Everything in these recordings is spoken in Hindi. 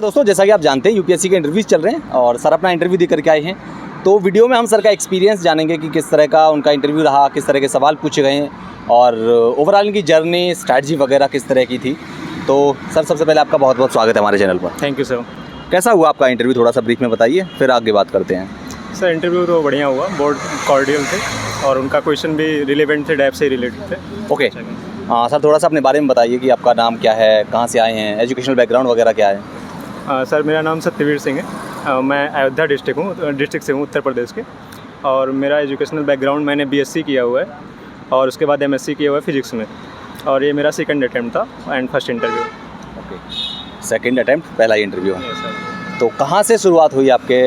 दोस्तों, जैसा कि आप जानते हैं यूपीएससी के इंटरव्यूज़ चल रहे हैं और सर अपना इंटरव्यू दे करके आए हैं। तो वीडियो में हम सर का एक्सपीरियंस जानेंगे कि किस तरह का उनका इंटरव्यू रहा, किस तरह के सवाल पूछे गए हैं और ओवरऑल इनकी जर्नी, स्ट्रैटेजी वगैरह किस तरह की थी। तो सर, सबसे पहले आपका बहुत बहुत स्वागत है हमारे चैनल पर। Thank you sir. कैसा हुआ आपका इंटरव्यू, थोड़ा सा ब्रीफ में बताइए, फिर आगे बात करते हैं। सर इंटरव्यू तो बढ़िया हुआ, बहुत कॉर्डियल थे और उनका क्वेश्चन भी रिलेवेंट थे, डैप से रिलेटेड थे। ओके, हाँ सर, थोड़ा सा अपने बारे में बताइए कि आपका नाम क्या है, कहाँ से आए हैं, एजुकेशनल बैकग्राउंड वगैरह क्या है। सर मेरा नाम सत्यवीर सिंह है। मैं अयोध्या डिस्ट्रिक्ट से हूँ, उत्तर प्रदेश के। और मेरा एजुकेशनल बैकग्राउंड, मैंने बीएससी किया हुआ है और उसके बाद एमएससी किया हुआ है फिजिक्स में। और ये मेरा सेकंड अटैम्प्ट था and first interview. Okay, second attempt, पहला इंटरव्यू है। सर तो कहाँ से शुरुआत हुई आपके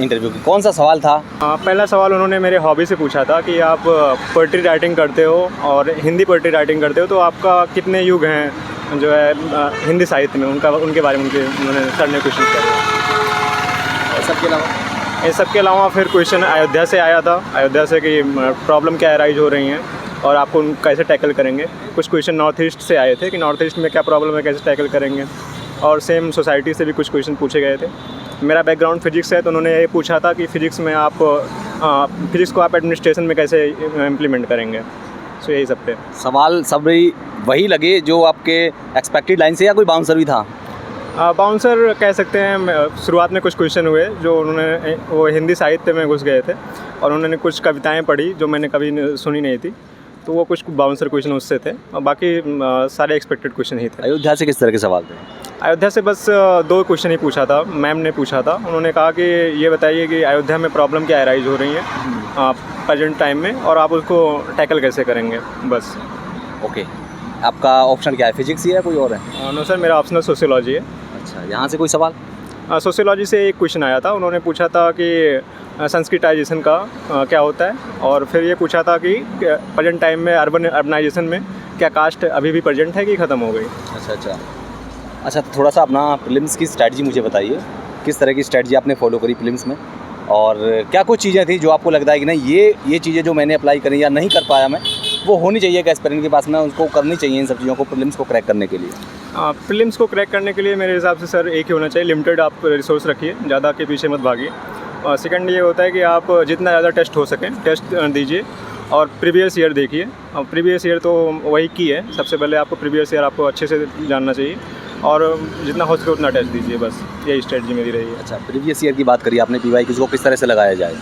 इंटरव्यू की, कौन सा सवाल था? पहला सवाल उन्होंने मेरे हॉबी से पूछा था कि आप पोइट्री राइटिंग करते हो और हिंदी पोइट्री राइटिंग करते हो, तो आपका कितने युग हैं जो है हिंदी साहित्य में, उनके बारे में उन्होंने सर ने क्वेश्चन किया। सबके अलावा फिर क्वेश्चन अयोध्या से आया था, अयोध्या से कि प्रॉब्लम क्या अराइज हो रही हैं और आपको उन कैसे टैकल करेंगे। कुछ क्वेश्चन नॉर्थ ईस्ट से आए थे कि नॉर्थ ईस्ट में क्या प्रॉब्लम है, कैसे टैकल करेंगे। और सेम सोसाइटी से भी कुछ क्वेश्चन पूछे गए थे। मेरा बैकग्राउंड फिजिक्स है, तो उन्होंने ये पूछा था कि फिजिक्स में आप फिजिक्स को आप एडमिनिस्ट्रेशन में कैसे इम्प्लीमेंट करेंगे। सो यही सब थे सवाल। सब वही लगे जो आपके एक्सपेक्टेड लाइन से, या कोई बाउंसर भी था? बाउंसर कह सकते हैं। शुरुआत में कुछ क्वेश्चन हुए जो उन्होंने वो हिंदी साहित्य में घुस गए थे और उन्होंने कुछ कविताएं पढ़ी जो मैंने कभी सुनी नहीं थी, तो वो कुछ बाउंसर क्वेश्चन उससे थे और बाकी सारे एक्सपेक्टेड क्वेश्चन ही थे। अयोध्या से किस तरह के सवाल थे? अयोध्या से बस 2 क्वेश्चन ही पूछा था, मैम ने पूछा था। उन्होंने कहा कि ये बताइए कि अयोध्या में प्रॉब्लम क्या अराइज हो रही है प्रेजेंट टाइम में और आप उसको टैकल कैसे करेंगे, बस। ओके, आपका ऑप्शन क्या है, फिजिक्स ही है कोई और है? नो सर, मेरा ऑप्शनल सोशियोलॉजी है। अच्छा, यहाँ से कोई सवाल? सोशियोलॉजी से एक क्वेश्चन आया था। उन्होंने पूछा था कि संस्कृताइजेशन का क्या होता है और फिर ये पूछा था कि प्रेजेंट टाइम में अर्बनाइजेशन में क्या कास्ट अभी भी प्रेजेंट है कि ख़त्म हो गई। अच्छा, तो थोड़ा सा अपना प्रीलिम्स की स्ट्रैटेजी मुझे बताइए, किस तरह की स्ट्रैटेजी आपने फॉलो करी प्रीलिम्स में और क्या कुछ चीज़ें थी जो आपको लगता है कि नहीं ये चीज़ें जो मैंने अप्लाई करी या नहीं कर पाया मैं, वो होनी चाहिए एस्पिरेंट के पास में, उसको करनी चाहिए इन सब चीज़ों को प्रीलिम्स को क्रैक करने के लिए? प्रीलिम्स को क्रैक करने के लिए मेरे हिसाब से सर एक ही होना चाहिए, लिमिटेड आप रिसोर्स रखिए, ज़्यादा के पीछे मत भागिए। और सेकंड ये होता है कि आप जितना ज़्यादा टेस्ट हो सकें टेस्ट दीजिए और प्रीवियस ईयर देखिए। और प्रीवियस ईयर तो वही की है, सबसे पहले आपको प्रीवियस ईयर आपको अच्छे से जानना चाहिए और जितना हो सके उतना टेस्ट दीजिए, बस यही स्ट्रेटजी मेरी रही है। अच्छा, प्रीवियस ईयर की बात करिए आपने, पीवाईक्यूज़ को किस तरह से लगाया जाए,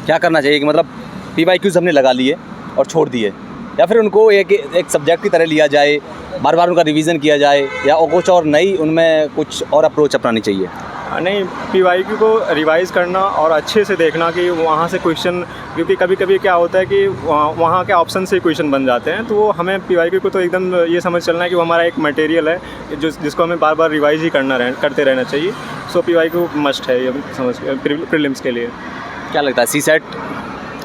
क्या करना चाहिए कि मतलब पीवाईक्यूज़ हमने लगा लिए और छोड़ दिए, या फिर उनको एक सब्जेक्ट की तरह लिया जाए, बार बार उनका रिवीजन किया जाए, या कुछ और नई उनमें कुछ और अप्रोच अपनानी चाहिए? नहीं, पीवाईक्यू को रिवाइज़ करना और अच्छे से देखना कि वहाँ से क्वेश्चन, क्योंकि कभी कभी क्या होता है कि वहाँ के ऑप्शन से क्वेश्चन बन जाते हैं, तो वो हमें पीवाईक्यू को तो एकदम ये समझ चलना है कि वो हमारा एक मटेरियल है जिसको हमें बार बार रिवाइज़ ही करते रहना चाहिए। सो पीवाईक्यू मस्ट है ये समझ प्रीलिम्स के लिए। क्या लगता है सीसेट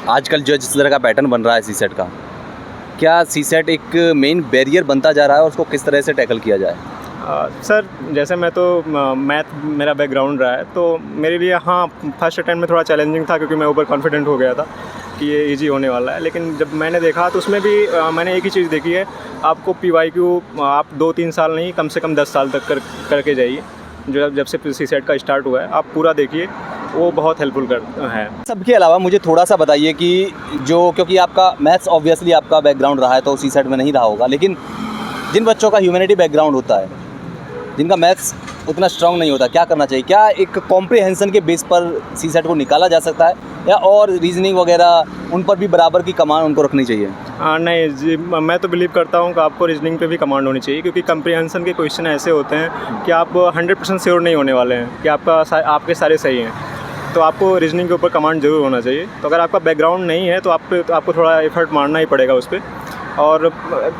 आजकल जो जिस तरह का पैटर्न बन रहा है सीसेट का, क्या सीसेट एक मेन बैरियर बनता जा रहा है और उसको किस तरह से टैकल किया जाए? सर जैसे मैं तो मैथ मेरा बैकग्राउंड रहा है, तो मेरे लिए हाँ फर्स्ट अटेम्प्ट में थोड़ा चैलेंजिंग था क्योंकि मैं ओवर कॉन्फिडेंट हो गया था कि ये इजी होने वाला है। लेकिन जब मैंने देखा तो उसमें भी मैंने एक ही चीज़ देखी है, आपको पीवाईक्यू आप 2-3 साल नहीं, कम से कम 10 साल तक करके जाइए। जब से सीसेट का स्टार्ट हुआ है, आप पूरा देखिए, वो बहुत हेल्पफुल है। सबके अलावा मुझे थोड़ा सा बताइए कि जो, क्योंकि आपका मैथ्स ऑब्वियसली आपका बैकग्राउंड रहा है तो सीसेट में नहीं रहा होगा, लेकिन जिन बच्चों का ह्यूमैनिटी बैकग्राउंड होता है, जिनका मैथ्स उतना स्ट्रांग नहीं होता, क्या करना चाहिए? क्या एक कॉम्प्रिहेंशन के बेस पर सीसेट को निकाला जा सकता है, या और रीजनिंग वगैरह उन पर भी बराबर की कमांड उनको रखनी चाहिए? नहीं जी, मैं तो बिलीव करता हूँ कि आपको रीजनिंग पे भी कमांड होनी चाहिए, क्योंकि कॉम्प्रिहेंशन के क्वेश्चन ऐसे होते हैं कि आप 100% श्योर नहीं होने वाले हैं कि आपके सारे सही हैं, तो आपको रीजनिंग के ऊपर कमांड जरूर होना चाहिए। तो अगर आपका बैकग्राउंड नहीं है तो आपको थोड़ा एफर्ट मारना ही पड़ेगा उस पर। और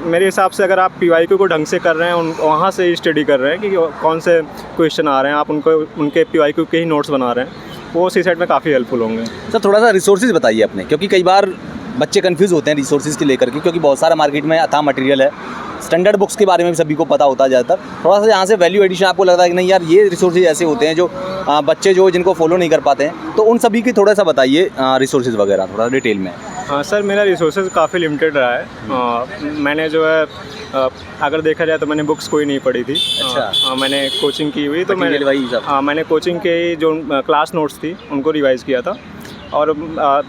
मेरे हिसाब से अगर आप पीवाईक्यू को ढंग से कर रहे हैं, वहाँ से स्टडी कर रहे हैं कि कौन से क्वेश्चन आ रहे हैं, आप उनके पीवाईक्यू के ही नोट्स बना रहे हैं, वो सीसेट में काफ़ी हेल्पफुल होंगे। सर थोड़ा सा रिसोर्सेज बताइए अपने, क्योंकि कई बार बच्चे कंफ्यूज होते हैं रिसोर्सेज के लेकर के, क्योंकि बहुत सारा मार्केट में अथाह मटेरियल है स्टैंडर्ड बुक्स के बारे में भी सभी को पता होता है ज़्यादातर। थोड़ा सा यहाँ से वैल्यू एडिशन आपको लगता है कि नहीं यार ये रिसोर्सेज ऐसे होते हैं जो बच्चे जो जिनको फॉलो नहीं कर पाते हैं, तो उन सभी की थोड़ा सा बताइए रिसोर्सेज वगैरह थोड़ा डिटेल में। सर मेरा रिसोर्सेज काफ़ी लिमिटेड रहा है। मैंने जो है अगर देखा जाए तो मैंने बुक्स कोई नहीं पढ़ी थी। अच्छा। मैंने कोचिंग की हुई, तो वही मैंने कोचिंग के जो क्लास नोट्स थी उनको रिवाइज़ किया था। और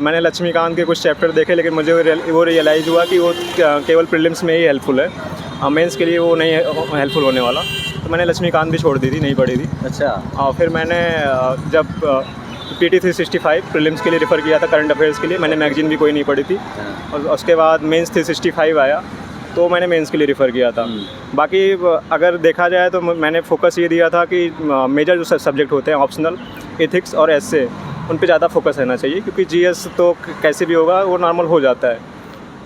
मैंने लक्ष्मीकांत के कुछ चैप्टर देखे, लेकिन मुझे वो रियलाइज़ हुआ कि वो केवल प्रीलिम्स में ही हेल्पफुल है, मेंस के लिए वो नहीं हेल्पफुल होने वाला। तो मैंने लक्ष्मीकांत भी छोड़ दी थी, नहीं पढ़ी थी। अच्छा। और फिर मैंने जब PT 365 प्रीलिम्स के लिए रेफ़र किया था, करंट अफेयर्स के लिए, मैंने मैगजीन भी कोई नहीं पढ़ी थी। और उसके बाद मेंस 365 आया तो मैंने मेंस के लिए रेफ़र किया था। बाकी अगर देखा जाए तो मैंने फोकस ये दिया था कि मेजर जो सब्जेक्ट होते हैं ऑप्शनल, एथिक्स और एसए, उन पे ज़्यादा फोकस रहना चाहिए, क्योंकि जीएस तो कैसे भी होगा वो नॉर्मल हो जाता है।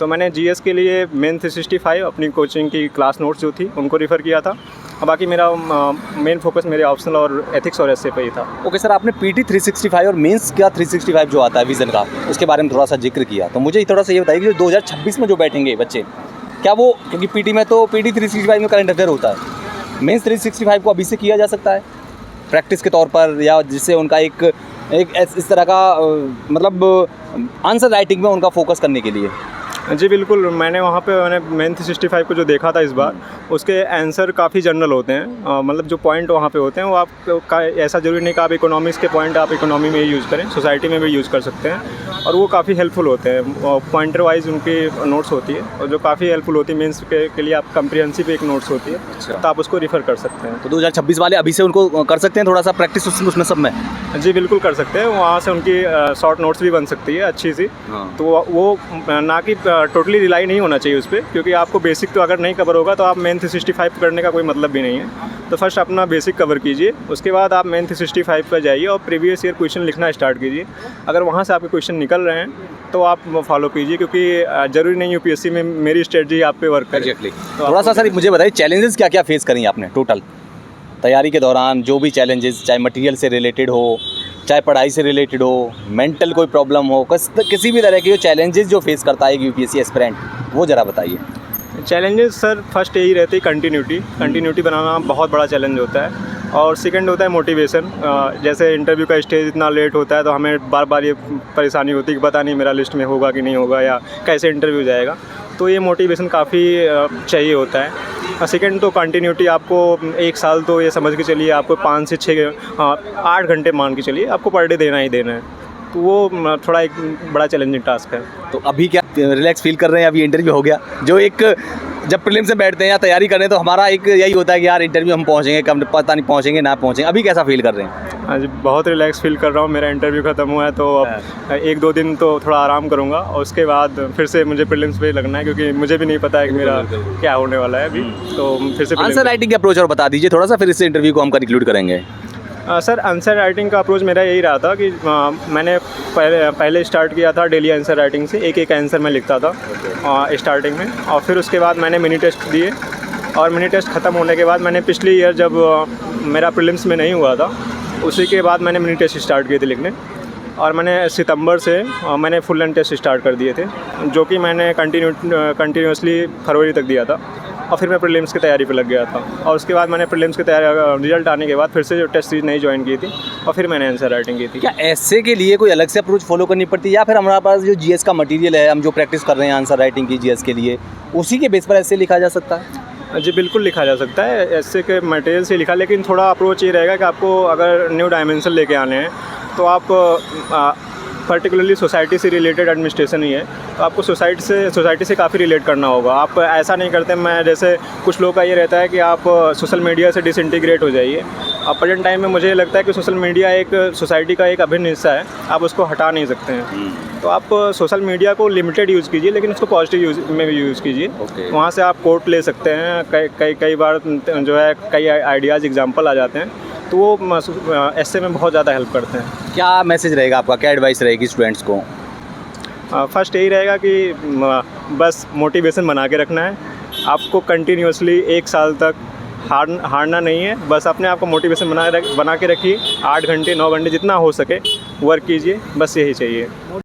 तो मैंने जीएस के लिए मेन 365 अपनी कोचिंग की क्लास नोट्स जो थी उनको रेफ़र किया था, और बाकी मेरा मेन फोकस मेरे ऑप्शनल और एथिक्स और एसए पे ही था। ओके सर, आपने PT 365 और मेंस का 365 जो आता है विज़न का, उसके बारे में थोड़ा सा जिक्र किया, तो मुझे थोड़ा सा ये बताइए कि जो 2026 में जो बैठेंगे बच्चे, क्या वो, क्योंकि PT में तो PT 365 में करंट अफेयर होता है, मेंस 365 को अभी से किया जा सकता है प्रैक्टिस के तौर पर, या जिससे उनका एक इस तरह का मतलब आंसर राइटिंग में उनका फोकस करने के लिए? जी बिल्कुल, मैंने वहाँ पे मेन 365 को जो देखा था इस बार, उसके आंसर काफ़ी जनरल होते हैं। मतलब जो पॉइंट वहाँ पे होते हैं वो आपका ऐसा ज़रूरी नहीं कि आप इकोनॉमिक्स के पॉइंट आप इकोनॉमी में ही यूज़ करें, सोसाइटी में भी यूज़ कर सकते हैं, और वो काफ़ी हेल्पफुल होते हैं। पॉइंटर वाइज उनकी नोट्स होती है, और जो काफ़ी हेल्पफुल होती है। मेंस के लिए आप कंप्रिहेंसिव एक नोट्स होती है। अच्छा। तो आप उसको रेफ़र कर सकते हैं। तो 2026 वाले अभी से उनको कर सकते हैं थोड़ा सा प्रैक्टिस उसमें सब में? जी बिल्कुल कर सकते हैं, वहाँ से उनकी शॉर्ट नोट्स भी बन सकती है अच्छी सी। तो वो ना कि टोटली रिलाई नहीं होना चाहिए उस पर, क्योंकि आपको बेसिक तो अगर नहीं कवर होगा तो आप मेन 365 करने का कोई मतलब भी नहीं है। तो फर्स्ट अपना बेसिक कवर कीजिए, उसके बाद आप मेन 365 पर जाइए और प्रीवियस ईयर क्वेश्चन लिखना स्टार्ट कीजिए। अगर वहाँ से आपके क्वेश्चन निकल रहे हैं तो आप फॉलो कीजिए, क्योंकि ज़रूरी नहीं यूपीएससी में मेरी स्ट्रेटजी आप पे वर्क करे। तो थोड़ा सा सर मुझे बताइए चैलेंजेस क्या क्या फेस करेंगे आपने टोटल तैयारी के दौरान? जो भी चैलेंजेस, चाहे मटेरियल से रिलेटेड हो, चाहे पढ़ाई से रिलेटेड हो, मेंटल कोई प्रॉब्लम हो, किसी भी तरह के जो चैलेंजेस जो फेस करता है यूपीएससी एस्पिरेंट, वो ज़रा बताइए। चैलेंजेस सर फर्स्ट यही रहती है कंटिन्यूटी बनाना बहुत बड़ा चैलेंज होता है। और सेकंड होता है मोटिवेशन। जैसे इंटरव्यू का स्टेज इतना लेट होता है तो हमें बार बार ये परेशानी होती है कि पता नहीं मेरा लिस्ट में होगा कि नहीं होगा, या कैसे इंटरव्यू जाएगा। तो ये मोटिवेशन काफ़ी चाहिए होता है। और सेकंड तो कंटिन्यूटी, आपको 1 साल तो ये समझ के चलिए आपको 5 से 6 8 घंटे मान के चलिए आपको पर डे देना ही देना है। तो वो थोड़ा एक बड़ा चैलेंजिंग टास्क है। तो अभी क्या रिलैक्स फील कर रहे हैं? अभी इंटरव्यू हो गया, जो एक जब प्रीलिम्स से बैठते हैं या तैयारी करने तो हमारा एक यही होता है कि यार इंटरव्यू हम पहुँचेंगे, कब पता नहीं पहुँचेंगे ना पहुँचेंगे, अभी कैसा फील कर रहे हैं? हाँ जी, बहुत रिलैक्स फील कर रहा हूँ। मेरा इंटरव्यू ख़त्म हुआ है तो अब 1-2 दिन तो थोड़ा आराम करूँगा, और उसके बाद फिर से मुझे प्रीलिम्स पे लगना है, क्योंकि मुझे भी नहीं पता है कि मेरा क्या होने वाला है अभी। तो फिर से आंसर राइटिंग के अप्रोच और बता दीजिए थोड़ा सा, फिर इस इंटरव्यू को हम कंक्लूड करेंगे। सर आंसर राइटिंग का अप्रोच मेरा यही रहा था कि मैंने पहले स्टार्ट किया था डेली आंसर राइटिंग से, एक आंसर मैं लिखता था स्टार्टिंग में, और फिर उसके बाद मैंने मिनी टेस्ट दिए, और मिनी टेस्ट ख़त्म होने के बाद मैंने पिछली ईयर जब मेरा प्रीलिम्स में नहीं हुआ था, उसी के बाद मैंने मिनी टेस्ट स्टार्ट किए थे लिखने, और मैंने सितंबर से मैंने फुल लेंथ टेस्ट स्टार्ट कर दिए थे, जो कि मैंने कंटिन्यूसली फरवरी तक दिया था, और फिर मैं प्रीलिम्स की तैयारी पे लग गया था। और उसके बाद मैंने प्रीलिम्स की तैयारी रिजल्ट आने के बाद फिर से जो टेस्ट सीरीज नहीं ज्वाइन की थी, और फिर मैंने आंसर राइटिंग की थी। क्या ऐसे के लिए कोई अलग से अप्रोच फॉलो करनी पड़ती है, या फिर हमारे पास जो जीएस का मटेरियल है, हम जो प्रैक्टिस कर रहे हैं आंसर राइटिंग की जीएस के लिए, उसी के बेस पर ऐसे लिखा जा सकता है? जी बिल्कुल लिखा जा सकता है, ऐसे के मटेरियल से लिखा, लेकिन थोड़ा अप्रोच ये रहेगा कि आपको अगर न्यू डायमेंशन लेके आने हैं तो आप पर्टिकुलरली सोसाइटी से रिलेटेड एडमिनिस्ट्रेशन ही है, तो आपको सोसाइटी से काफ़ी रिलेट करना होगा। आप ऐसा नहीं करते, मैं जैसे कुछ लोगों का ये रहता है कि आप सोशल मीडिया से डिसइंटीग्रेट हो जाइए। अब प्रेजेंट टाइम में मुझे लगता है कि सोशल मीडिया एक सोसाइटी का एक अभिन्न हिस्सा है, आप उसको हटा नहीं सकते हैं। तो आप सोशल मीडिया को लिमिटेड यूज़ कीजिए, लेकिन उसको पॉजिटिव यूज़ में भी यूज़ कीजिए। वहाँ से आप कोट ले सकते हैं, कई बार जो है कई आइडियाज़ एग्जाम्पल आ जाते हैं, तो वो ऐसे में बहुत ज़्यादा हेल्प करते हैं। क्या मैसेज रहेगा आपका, क्या एडवाइस रहेगी स्टूडेंट्स को? फर्स्ट यही रहेगा कि बस मोटिवेशन बना के रखना है, आपको कंटिन्यूसली 1 साल तक हारना नहीं है। बस अपने आप को मोटिवेशन बना के रखिए, 8 घंटे 9 घंटे जितना हो सके वर्क कीजिए, बस यही चाहिए।